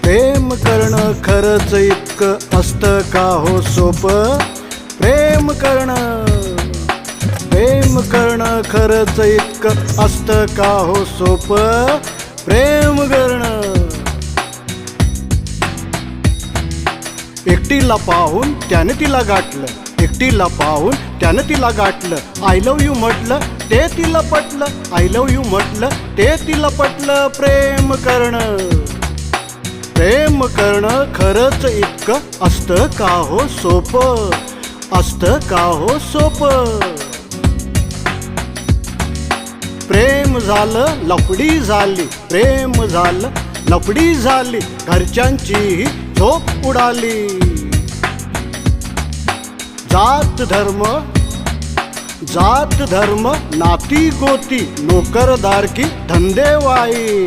प्रेम करणं खरंच इतकं असतं का हो सोपं? प्रेम करणं खरंच इतकं असतं का हो सोपं? प्रेम करणं. एकटीला पाहून त्याने तिला गाठलं, एकटीला पाहून त्याने तिला गाठलं. आय लव्ह यू म्हटलं ते तिला पटलं, आय लव्ह यू म्हटलं ते तिला पटलं. प्रेम करणं खरंच इतकं असतं का हो सोपं? असतं का हो सोपं? प्रेम झालं लफडी झाली, प्रेम झालं लफडी झाली, घरच्यांचीही झोप उडाली. जात धर्म नाती गोती, नोकरदारकी धंदेवाई.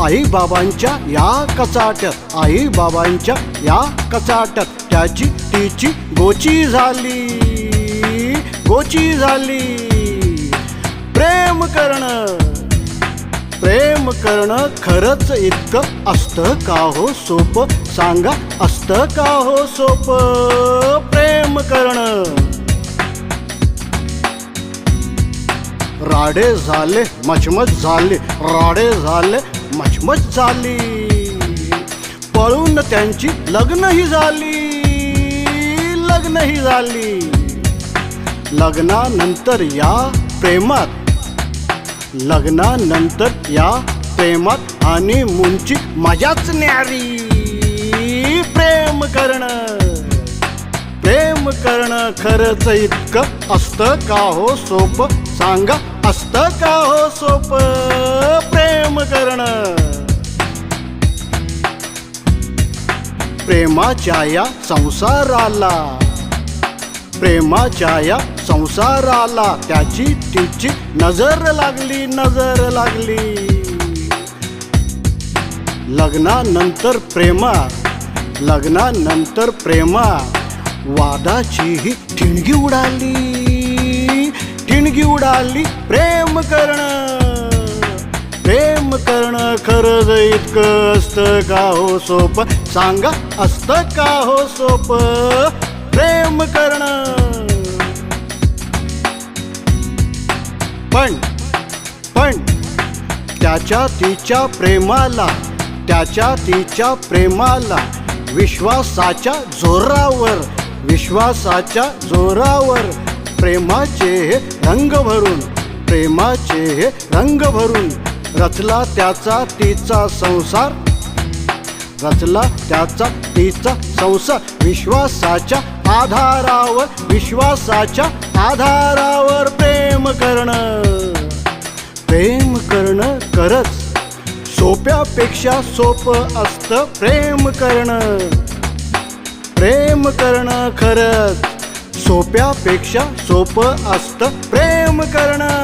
आई बाबांच्या या कचाट्यात, आई बाबांच्या या कचाट्यात त्याची तिची गोची झाली. प्रेम करणं खरंच इतकं असतं का हो सोपं? सांगा असतं का हो सोपं? प्रेम करणं. राडे झाले मचमच झाली, राडे झाले मचमच झाली. पळून त्यांची लग्नही झाली. लग्नानंतर या प्रेमात हनीमूनची मजाच न्यारी. प्रेम करणं खरंच इतकं असतं का हो सोपं? सांगा असतं का हो सोपं? प्रेम करणं. प्रेमाच्या या संसाराला त्याची तिची नजर लागली. लग्नानंतर प्रेमा वादाचीही ठिणगी उडाली. प्रेम करणं खरंच इतकं असतं का हो सोपं? सांगा असतं का हो सोपं? प्रेम करणं. पण त्याच्या तिच्या प्रेमाला विश्वासाच्या जोरावर प्रेमाचे हे रंग भरून रचला त्याचा तिचा संसार. विश्वासाच्या आधारावर प्रेम करणं खरंच सोप्यापेक्षा सोपं असतं. प्रेम करणं खरंच सोप्यापेक्षा सोपं असतं. प्रेम करणं.